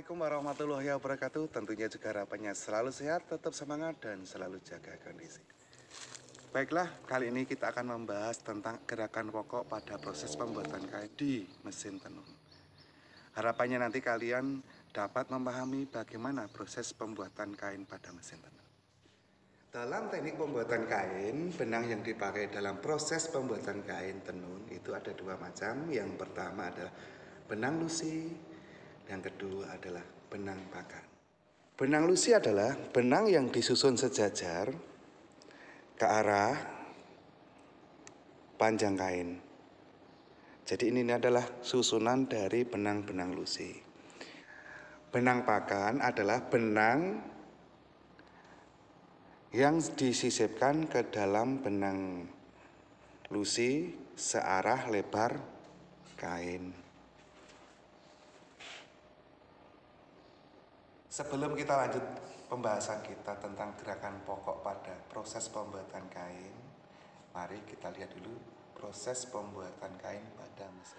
Assalamualaikum warahmatullahi wabarakatuh. Tentunya juga harapannya selalu sehat, tetap semangat, dan selalu jaga kondisi. Baiklah, kali ini kita akan membahas tentang gerakan pokok pada proses pembuatan kain di mesin tenun. Harapannya nanti kalian dapat memahami bagaimana proses pembuatan kain pada mesin tenun. Dalam teknik pembuatan kain, benang yang dipakai dalam proses pembuatan kain tenun itu ada dua macam. Yang pertama adalah benang lusi, yang kedua adalah benang pakan. Benang lusi adalah benang yang disusun sejajar ke arah panjang kain. Jadi ini adalah susunan dari benang-benang lusi. Benang pakan adalah benang yang disisipkan ke dalam benang lusi searah lebar kain. Sebelum kita lanjut pembahasan kita tentang gerakan pokok pada proses pembuatan kain, mari kita lihat dulu proses pembuatan kain pada mesin.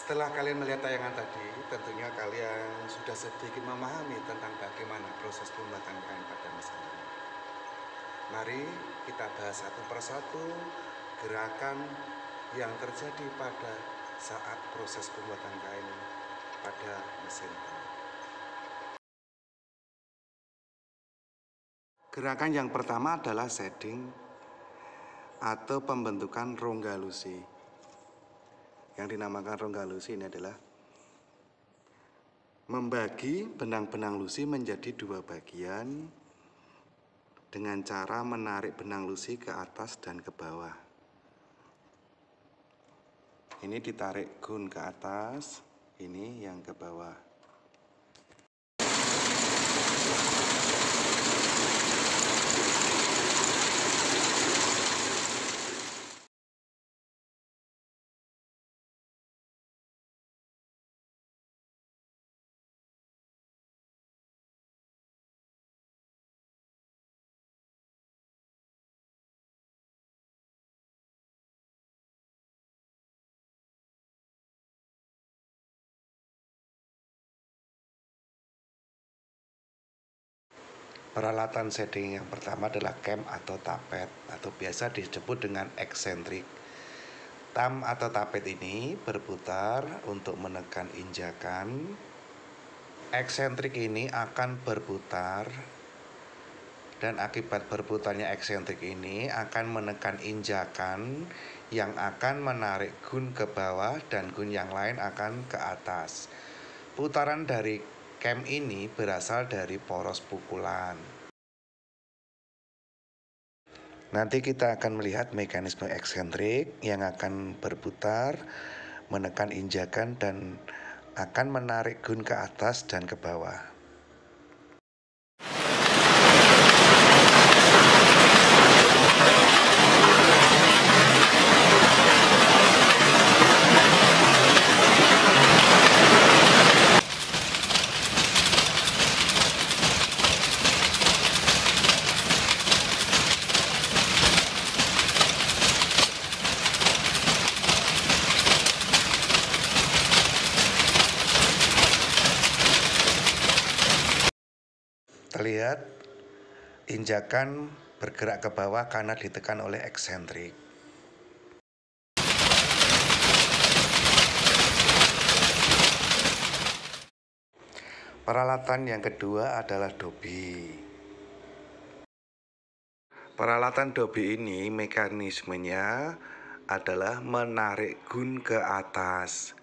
Setelah kalian melihat tayangan tadi, tentunya kalian sudah sedikit memahami tentang bagaimana proses pembuatan kain pada mesin tenun. Mari kita bahas satu persatu gerakan yang terjadi pada saat proses pembuatan kain pada mesin tenun. Gerakan yang pertama adalah shading atau pembentukan rongga lusi. Yang dinamakan rongga lusi ini adalah membagi benang-benang lusi menjadi dua bagian dengan cara menarik benang lusi ke atas dan ke bawah. Ini ditarik gun ke atas, ini yang ke bawah. Peralatan shading yang pertama adalah kem atau tapet atau biasa disebut dengan eksentrik. Tam atau tapet ini berputar untuk menekan injakan. Eksentrik ini akan berputar dan akibat berputarnya eksentrik ini akan menekan injakan yang akan menarik gun ke bawah dan gun yang lain akan ke atas. Putaran dari kem ini berasal dari poros pukulan. Nanti kita akan melihat mekanisme eksentrik yang akan berputar, menekan injakan dan akan menarik gun ke atas dan ke bawah. injakan bergerak ke bawah karena ditekan oleh eksentrik. Peralatan yang kedua adalah dobi. Peralatan dobi ini mekanismenya adalah menarik gun ke atas.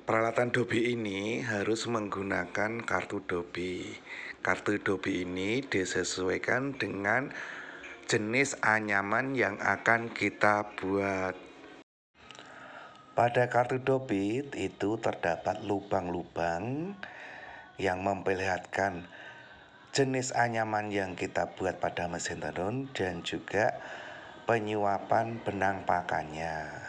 Peralatan dobi ini harus menggunakan kartu dobi. Kartu dobi ini disesuaikan dengan jenis anyaman yang akan kita buat. Pada kartu dobi itu terdapat lubang-lubang yang memperlihatkan jenis anyaman yang kita buat pada mesin tenun dan juga penyuapan benang pakannya.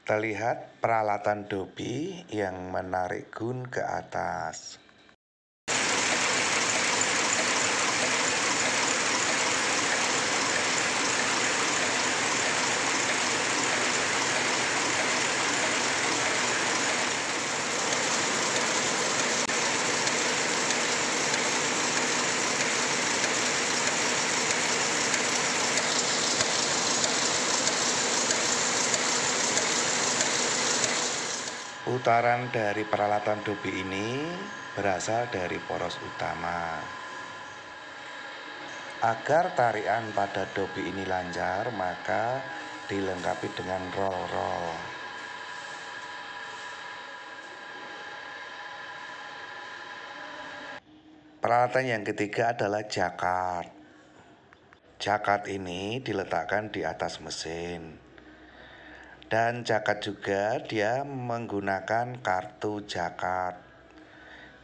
Terlihat peralatan dobi yang menarik gun ke atas. Putaran dari peralatan dobi ini berasal dari poros utama. Agar tarian pada dobi ini lancar, maka dilengkapi dengan roll-roll. Peralatan yang ketiga adalah jakart. Jakart ini diletakkan di atas mesin. Dan jakart juga dia menggunakan kartu jakart.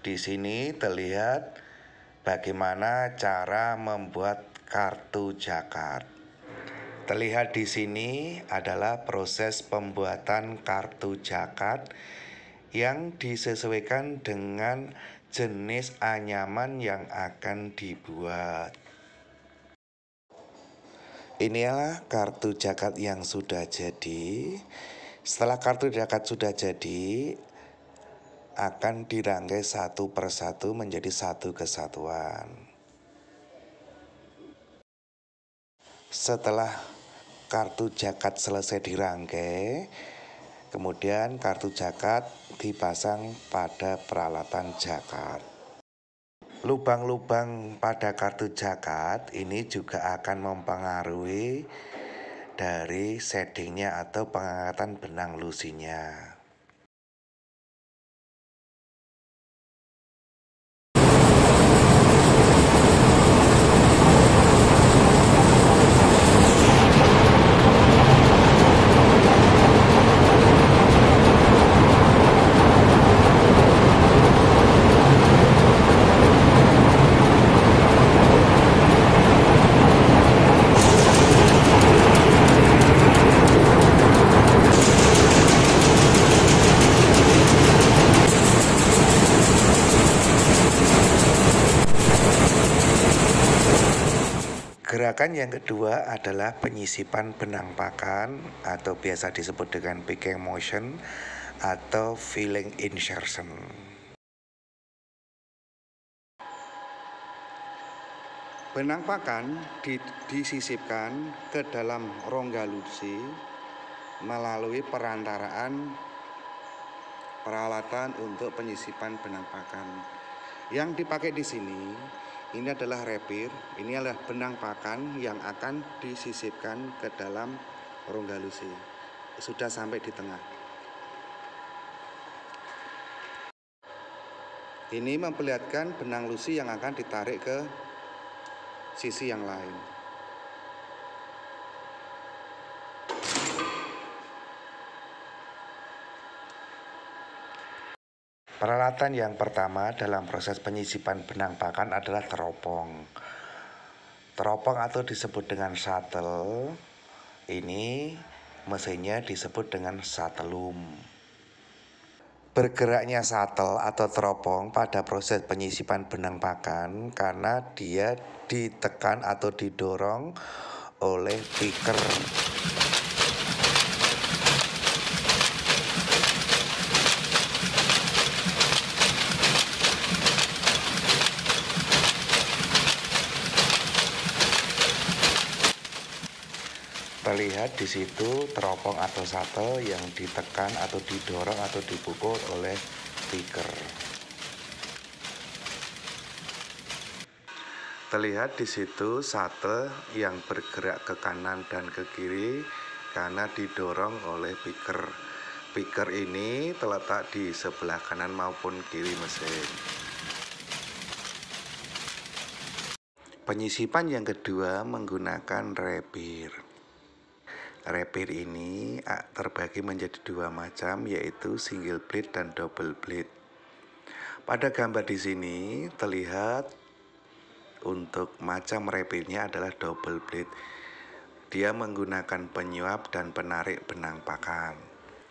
Di sini terlihat bagaimana cara membuat kartu jakart. Terlihat di sini adalah proses pembuatan kartu jakart yang disesuaikan dengan jenis anyaman yang akan dibuat. Inilah kartu jakart yang sudah jadi. Setelah kartu jakart sudah jadi, akan dirangkai satu persatu menjadi satu kesatuan. Setelah kartu jakart selesai dirangkai, kemudian kartu jakart dipasang pada peralatan jakart. Lubang-lubang pada kartu jakart ini juga akan mempengaruhi dari shadingnya atau pengangkatan benang lusinya. Gerakan yang kedua adalah penyisipan benang pakan atau biasa disebut dengan picking motion atau filling insertion. Benang pakan disisipkan ke dalam rongga lusi melalui perantaraan peralatan untuk penyisipan benang pakan. Yang dipakai di sini ini adalah repir, ini adalah benang pakan yang akan disisipkan ke dalam rongga lusi. Sudah sampai di tengah. Ini memperlihatkan benang lusi yang akan ditarik ke sisi yang lain. Peralatan yang pertama dalam proses penyisipan benang pakan adalah teropong. Teropong atau disebut dengan shuttle ini mesinnya disebut dengan shuttlum. Bergeraknya shuttle atau teropong pada proses penyisipan benang pakan karena dia ditekan atau didorong oleh piker. Terlihat di situ teropong atau shuttle yang ditekan atau didorong atau dipukul oleh piker. Terlihat di situ shuttle yang bergerak ke kanan dan ke kiri karena didorong oleh piker. Piker ini terletak di sebelah kanan maupun kiri mesin. Penyisipan yang kedua menggunakan repair. Repair ini terbagi menjadi dua macam, yaitu single blade dan double blade. Pada gambar di sini terlihat untuk macam repairnya adalah double blade. Dia menggunakan penyuap dan penarik benang pakan.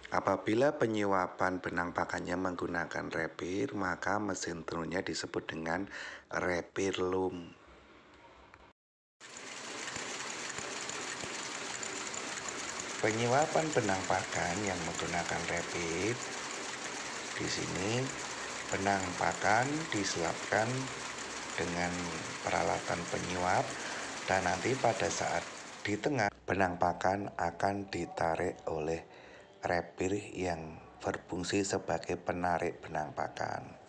Apabila penyuapan benang pakannya menggunakan repair, maka mesin tenunnya disebut dengan repair loom. Penyuapan benang pakan yang menggunakan repair, di sini benang pakan disuapkan dengan peralatan penyuap dan nanti pada saat di tengah benang pakan akan ditarik oleh repair yang berfungsi sebagai penarik benang pakan.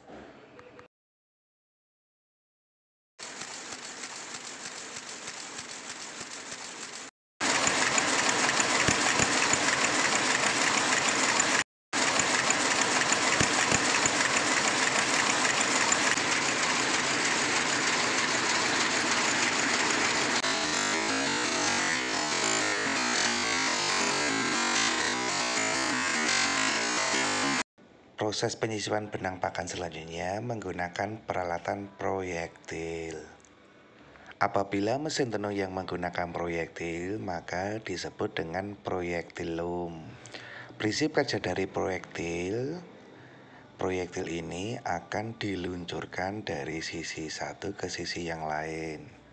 Proses penyisipan benang pakan selanjutnya menggunakan peralatan proyektil. Apabila mesin tenun yang menggunakan proyektil, maka disebut dengan proyektil loom. Prinsip kerja dari proyektil ini akan diluncurkan dari sisi satu ke sisi yang lain.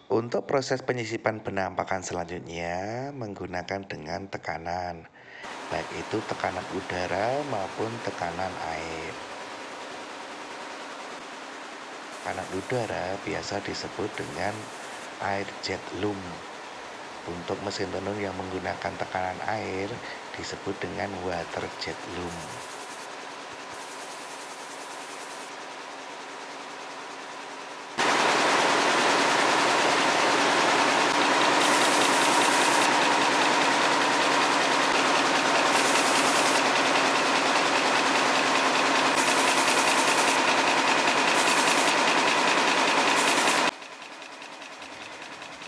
Untuk proses penyisipan benang pakan selanjutnya menggunakan dengan tekanan, baik itu tekanan udara maupun tekanan air. Tekanan udara biasa disebut dengan air jet loom. Untuk mesin tenun yang menggunakan tekanan air disebut dengan water jet loom.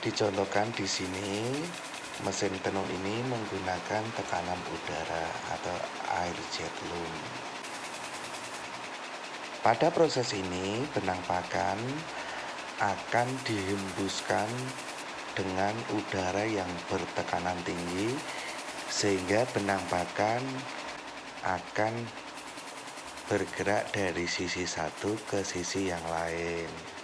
Dicontohkan di sini, mesin tenun ini menggunakan tekanan udara atau air jet loom. Pada proses ini, benang pakan akan dihembuskan dengan udara yang bertekanan tinggi, sehingga benang pakan akan bergerak dari sisi satu ke sisi yang lain.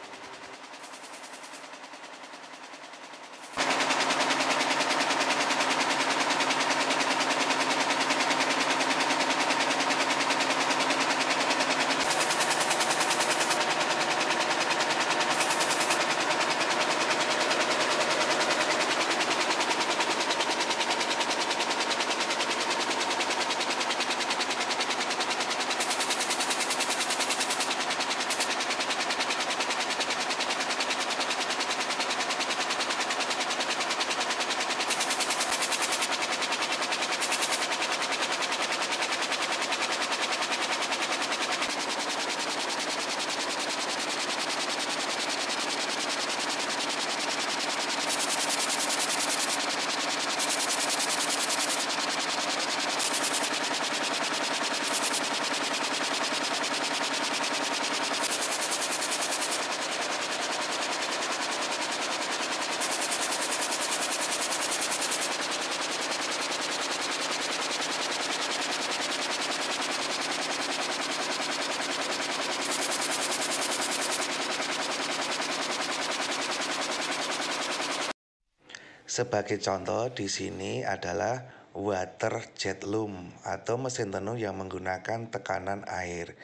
Sebagai contoh di sini adalah water jet loom atau mesin tenun yang menggunakan tekanan air.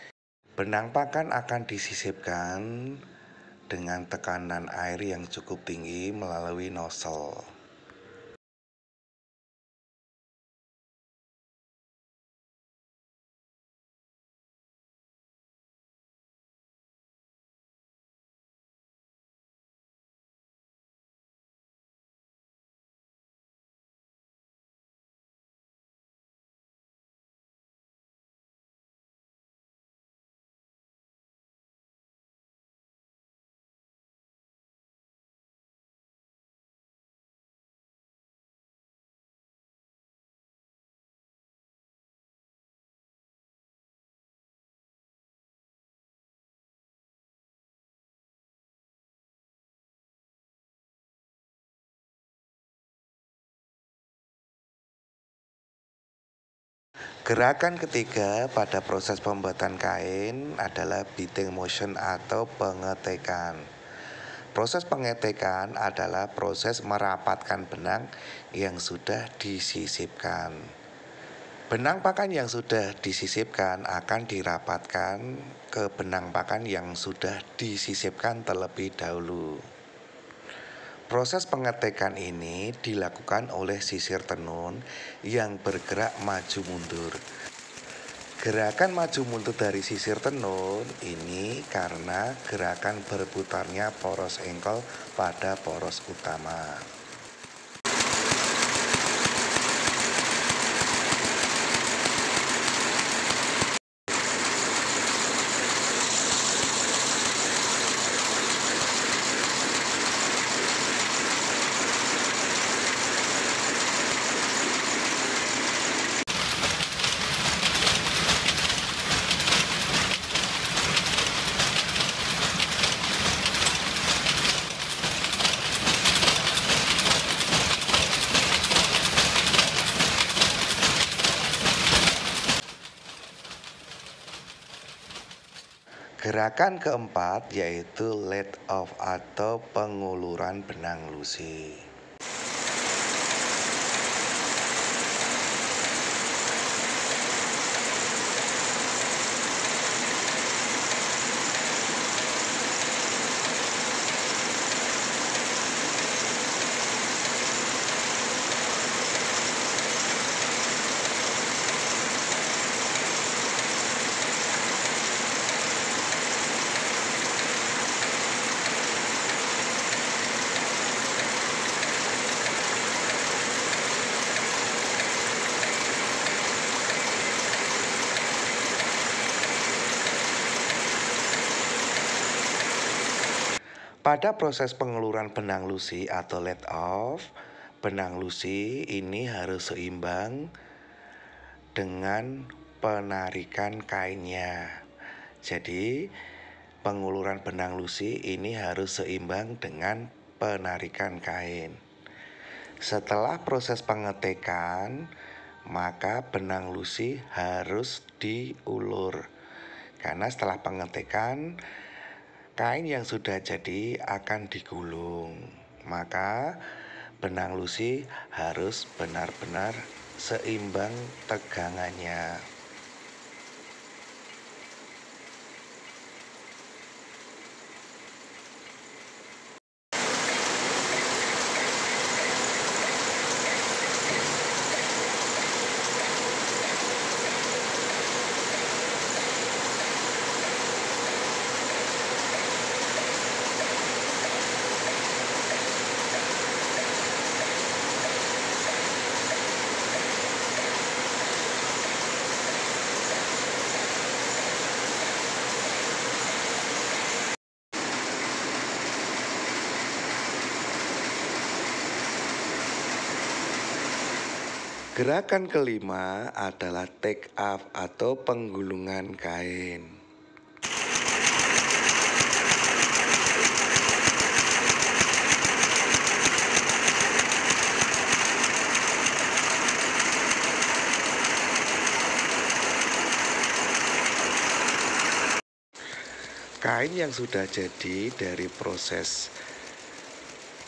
Benang pakan akan disisipkan dengan tekanan air yang cukup tinggi melalui nozzle. Gerakan ketiga pada proses pembuatan kain adalah beating motion atau pengetekan. Proses pengetekan adalah proses merapatkan benang yang sudah disisipkan. Benang pakan yang sudah disisipkan akan dirapatkan ke benang pakan yang sudah disisipkan terlebih dahulu. Proses pengetekan ini dilakukan oleh sisir tenun yang bergerak maju mundur. Gerakan maju mundur dari sisir tenun ini karena gerakan berputarnya poros engkol pada poros utama. Gerakan keempat yaitu let off atau penguluran benang lusi. Pada proses pengeluaran benang lusi atau let off, benang lusi ini harus seimbang dengan penarikan kainnya. Jadi, penguluran benang lusi ini harus seimbang dengan penarikan kain. Setelah proses pengetekan, maka benang lusi harus diulur. Karena setelah pengetekan, kain yang sudah jadi akan digulung. Maka benang lusi harus benar-benar seimbang tegangannya. Gerakan kelima adalah take off atau penggulungan kain. Kain yang sudah jadi dari proses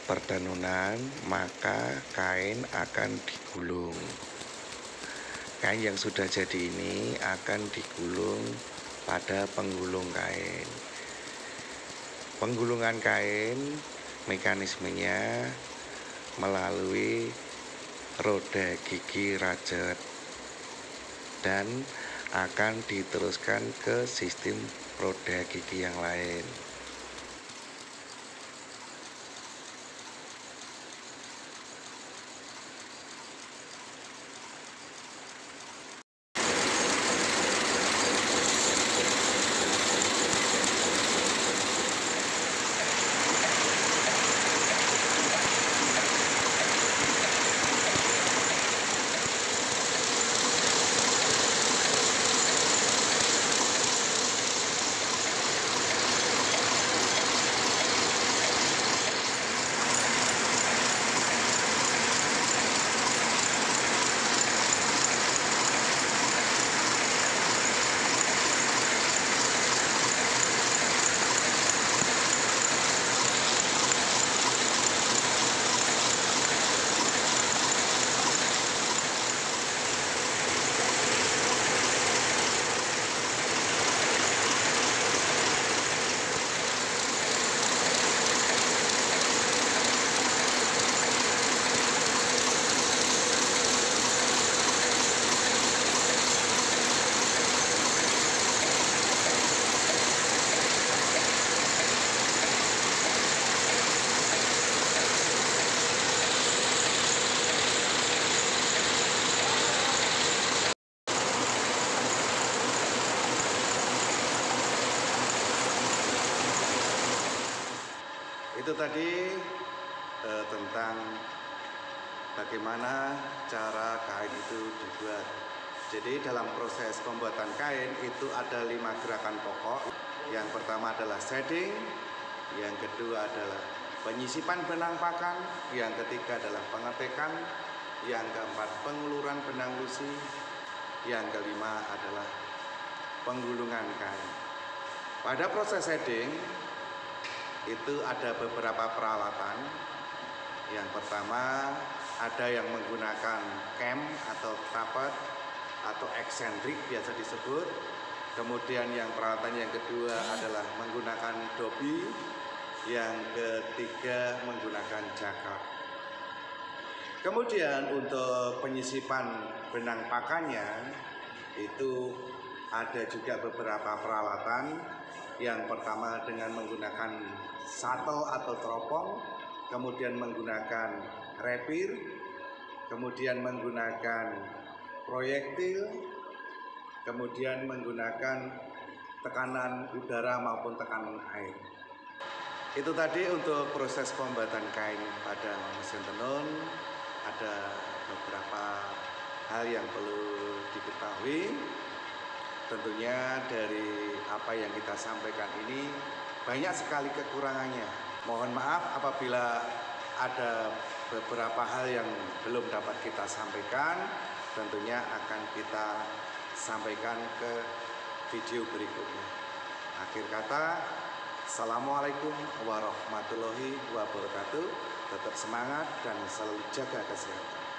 pertenunan, maka kain akan digulung. Kain yang sudah jadi ini akan digulung pada penggulung kain. Penggulungan kain mekanismenya melalui roda gigi rajet dan akan diteruskan ke sistem roda gigi yang lain. Itu tadi tentang bagaimana cara kain itu dibuat. Jadi dalam proses pembuatan kain itu ada 5 gerakan pokok. Yang pertama adalah shading, yang kedua adalah penyisipan benang pakan, yang ketiga adalah pengetikan, yang keempat penguluran benang lusi, yang kelima adalah penggulungan kain. Pada proses shading itu ada beberapa peralatan. Yang pertama ada yang menggunakan cam atau taper atau eksentrik biasa disebut. Kemudian yang peralatan yang kedua adalah menggunakan dobi. Yang ketiga menggunakan jakar. Kemudian untuk penyisipan benang pakannya itu ada juga beberapa peralatan. Yang pertama dengan menggunakan satel atau teropong, kemudian menggunakan repir, kemudian menggunakan proyektil, kemudian menggunakan tekanan udara maupun tekanan air. Itu tadi untuk proses pembuatan kain pada mesin tenun. Ada beberapa hal yang perlu diketahui. Tentunya dari apa yang kita sampaikan ini banyak sekali kekurangannya. Mohon maaf apabila ada beberapa hal yang belum dapat kita sampaikan. Tentunya akan kita sampaikan ke video berikutnya. Akhir kata, Assalamualaikum warahmatullahi wabarakatuh. Tetap semangat dan selalu jaga kesehatan.